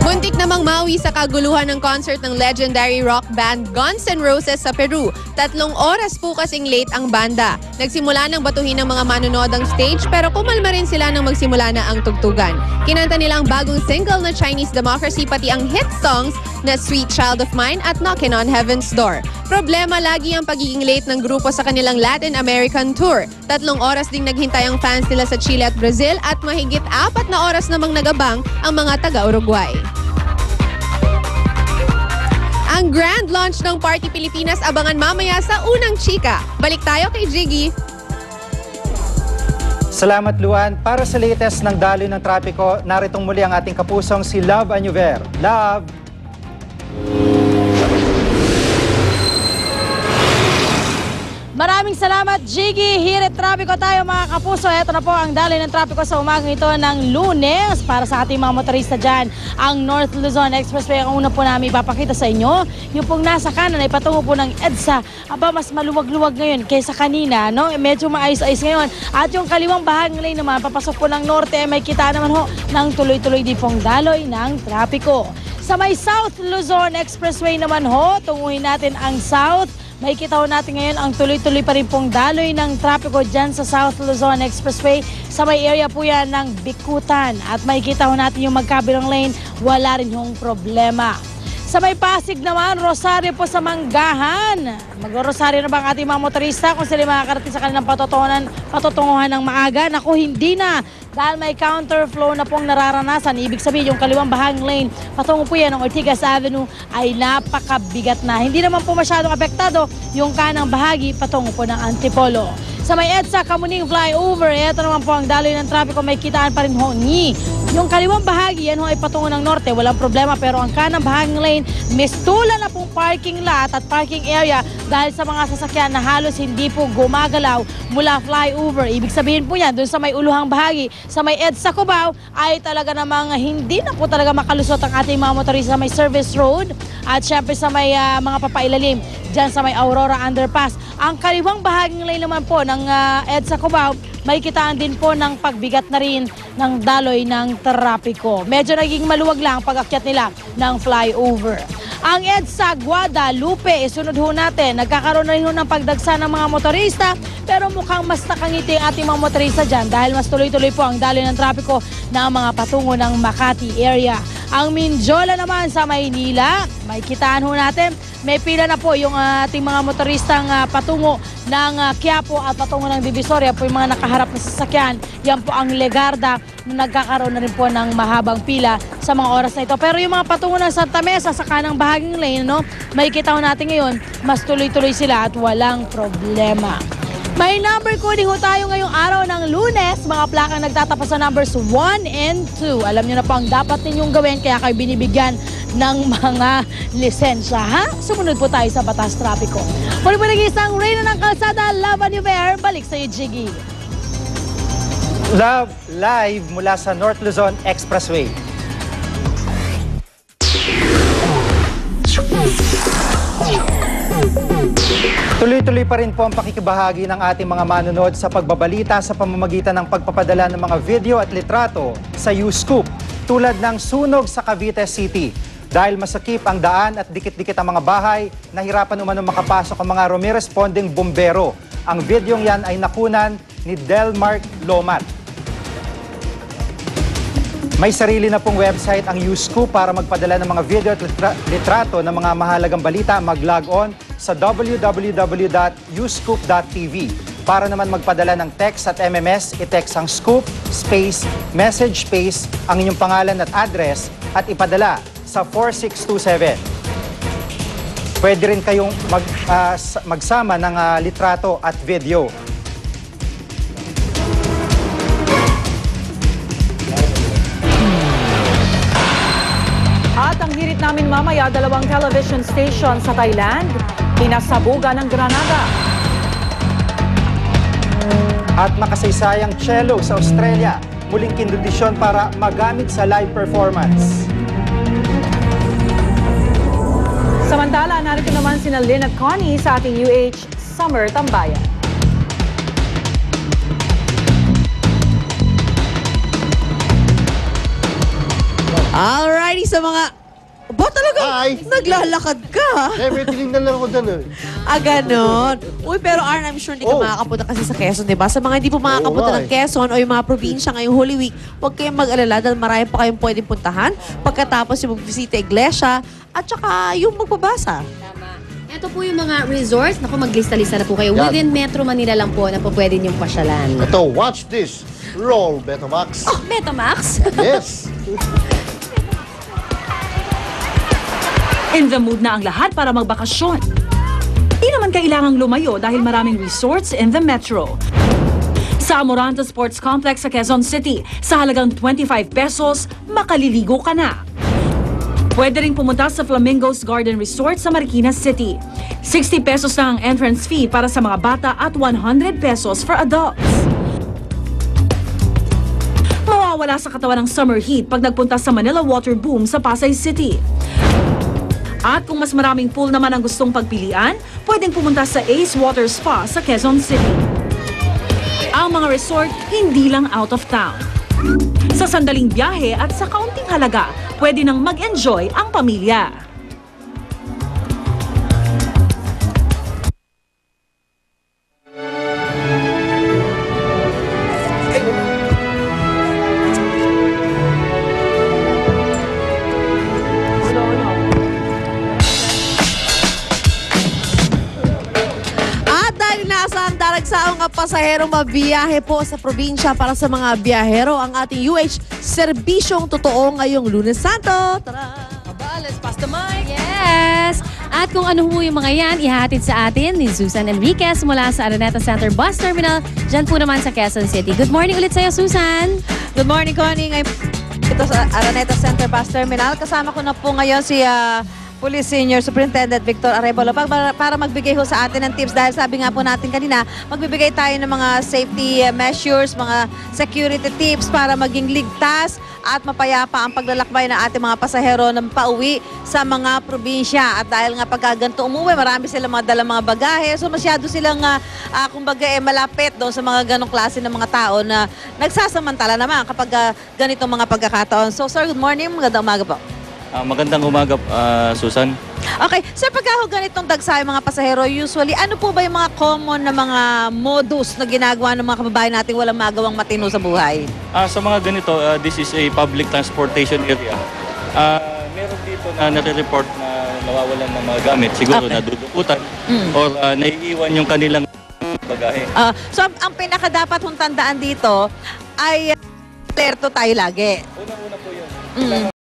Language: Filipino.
Muntik namang mawi sa kaguluhan ng concert ng legendary rock band Guns N' Roses sa Peru. 3 oras po kasing late ang banda. Nagsimula ng batuhin ng mga manonood ang stage pero kumalma rin sila nang magsimula na ang tugtugan. Kinanta nila ang bagong single na Chinese Democracy pati ang hit songs na Sweet Child of Mine at Knockin' on Heaven's Door. Problema lagi ang pagiging late ng grupo sa kanilang Latin American tour. 3 oras ding naghintay ang fans nila sa Chile at Brazil at mahigit 4 na oras namang nagabang ang mga taga-Uruguay. Ang grand launch ng Party Pilipinas abangan mamaya sa unang chika. Balik tayo kay Jiggy. Salamat, Luan. Para sa latest ng daloy ng trapiko, naritong muli ang ating kapusong si Love Añuver. Love! Maraming salamat, Jiggy. Hirit trapiko tayo mga kapuso. Ito na po ang daloy ng trapiko sa umagang ito ng Lunes. Para sa ating mga motorista dyan, ang North Luzon Expressway ang una po namin ipapakita sa inyo. Yung pong nasa kanan ay patungo po ng EDSA. Aba, mas maluwag-luwag ngayon kaysa kanina, no? Medyo maayos-ayos ngayon. At yung kaliwang bahaging lane naman, papasok po ng norte, may kita naman ho ng tuloy-tuloy din pong daloy ng trapiko. Sa may South Luzon Expressway naman ho, tunguhin natin ang South. May kita ho natin ngayon ang tuloy-tuloy pa rin pong daloy ng trapiko dyan sa South Luzon Expressway. Sa may area po yan ng Bikutan. At may kita ho natin yung magkabilang lane, wala rin yung problema. Sa may Pasig naman, Rosario po sa Manggahan. Mag-Rosario na ba ang ating mga motorista kung sila makakarating sa kanilang patutunguhan ng maaga? Naku, hindi na. Dahil may counterflow na pong nararanasan. Ibig sabihin, yung kaliwang bahaging lane, patungo po yan ng Ortigas Avenue ay napakabigat na. Hindi naman po masyadong apektado yung kanang bahagi patungo po ng Antipolo. Sa may EDSA, Kamuning Flyover, ito naman po ang daloy ng trapiko, may kitaan pa rin ho ni. Yung kaliwang bahagi, yan ho ay patungo ng norte, walang problema. Pero ang kanang bahaging lane, mistula na pong parking lot at parking area dahil sa mga sasakyan na halos hindi po gumagalaw mula flyover. Ibig sabihin po yan, dun sa may uluhang bahagi, sa may EDSA Cubao, ay talaga namang hindi na po talaga makalusot ang ating mga motorista sa may service road at syempre sa may mga papailalim dyan sa may Aurora Underpass. Ang kaliwang bahaging lane naman po ng EDSA Cubao, may kitaan din po ng pagbigat na rin ng daloy ng trapiko. Medyo naging maluwag lang ang pag-akyat nila ng flyover. Ang EDSA Guadalupe, isunod ho natin, nagkakaroon na rin ho ng pagdagsa ng mga motorista, pero mukhang mas nakangiti ang ating mga motorista dyan dahil mas tuloy-tuloy po ang daloy ng trapiko ng mga patungo ng Makati area. Ang Mindiola naman sa Maynila, may kitaan ho natin, may pila na po yung ating mga motoristang patungo ng Quiapo at patungo ng Divisoria po yung mga nakaharap na sasakyan. Yan po ang Legarda na nagkakaroon na rin po ng mahabang pila sa mga oras na ito. Pero yung mga patungo ng Santa Mesa sa kanang bahaging lane, no, may kita ho natin ngayon, mas tuloy-tuloy sila at walang problema. May number coding ho tayo ngayong araw ng Lunes, mga plakang nagtatapos sa numbers 1 and 2. Alam nyo na po ang dapat ninyong gawin, kaya kayo binibigyan ng mga lisensya, ha? Sumunod po tayo sa batas trapiko. Muli po nag-iisang Reyna ng Kalsada, Love Añuver, balik sa'yo, Jiggy. Love, live mula sa North Luzon Expressway. Tuloy-tuloy pa rin po ang pakikibahagi ng ating mga manonood sa pagbabalita sa pamamagitan ng pagpapadala ng mga video at litrato sa U-Scoop tulad ng sunog sa Cavite City. Dahil masakip ang daan at dikit-dikit ang mga bahay, nahirapan umano makapasok ang mga rumiresponding bumbero. Ang videong yan ay nakunan ni Delmark Lomat. May sarili na pong website ang U-Scoop para magpadala ng mga video at litrato ng mga mahalagang balita. Mag-log on sa www.uscoop.tv. Para naman magpadala ng text at MMS, i-text ang scoop, space, message space, ang inyong pangalan at address at ipadala sa 4627. Pwede rin kayong magsama ng litrato at video. At ang hirit namin mamaya, 2 television station sa Thailand, pinasabugan ng granada. At makasaysayang cello sa Australia, muling kinondisyon para magamit sa live performance. Samantala, narito naman sina Lynn at Connie sa ating UH Summer Tambayan. Alrighty, sa mga... Ba talaga? Hi. Naglalakad ka? Eh, may tinignan lang ako doon eh. Ganon. Uy, pero Arn, I'm sure hindi ka makakapunta kasi sa Quezon, di ba? Sa mga hindi po makakapunta ng Quezon o yung mga probinsya ngayong Holy Week, huwag kayong mag-alala dahil marami pa kayong pwedeng puntahan. Pagkatapos yung mag-visita iglesia at saka yung magbabasa. Tama. Ito po yung mga resorts. Naku, maglista-lista na po kayo. Yan. Within Metro Manila lang po na po pwede niyong pasyalan. Ito, watch this. Roll, Betamax. Oh, Metamax? Yes. In the mood na ang lahat para magbakasyon. Di naman kailangang lumayo dahil maraming resorts in the metro. Sa Amoranta Sports Complex sa Quezon City, sa halagang 25 pesos, makaliligo ka na. Pwede rin pumunta sa Flamingos Garden Resort sa Marikina City. 60 pesos na ang entrance fee para sa mga bata at 100 pesos for adults. Mawawala sa katawan ng summer heat pag nagpunta sa Manila Water Boom sa Pasay City. At kung mas maraming pool naman ang gustong pagpilian, pwedeng pumunta sa Ace Water Spa sa Quezon City. Ang mga resort hindi lang out of town. Sa sandaling biyahe at sa kaunting halaga, pwede nang mag-enjoy ang pamilya. At dahil naasahan daragsaang mga pasaherong mabiyahe po sa probinsya para sa mga biyahero, ang ating UH serbisyong totoo ngayong Lunes Santo. Tara! Let's pass the mic. Yes! At kung ano po yung mga yan, ihahatid sa atin ni Susan Enriquez mula sa Araneta Center Bus Terminal, dyan po naman sa Quezon City. Good morning ulit sa'yo, Susan! Good morning, Connie. Ngayon ito sa Araneta Center Bus Terminal. Kasama ko na po ngayon si Police Senior Superintendent Victor Arevalo para magbigay ho sa atin ng tips dahil sabi nga po natin kanina, magbibigay tayo ng mga safety measures, mga security tips para maging ligtas at mapayapa ang paglalakbay ng ating mga pasahero na pauwi sa mga probinsya. At dahil nga pagka ganito umuwi, marami silang mga dalang mga bagahe. So masyado silang kumbaga malapit doon sa mga ganong klase ng mga tao na nagsasamantala naman kapag ganitong mga pagkakataon. So sir, good morning. Magandang umaga po. Magandang umaga, Susan. Okay. Sir, pagka ho ganitong dagsa yung mga pasahero, usually, ano po ba yung mga common na mga modus na ginagawa ng mga kababayan natin walang magawang matino sa buhay? Sa mga ganito, this is a public transportation area. Meron dito na nare-report na nawawalan ng mga gamit. Siguro nadudukutan or naiiwan yung kanilang bagahe. So, ang pinaka dapat hong tandaan dito ay alerto tayo lagi. Unang-una po yun.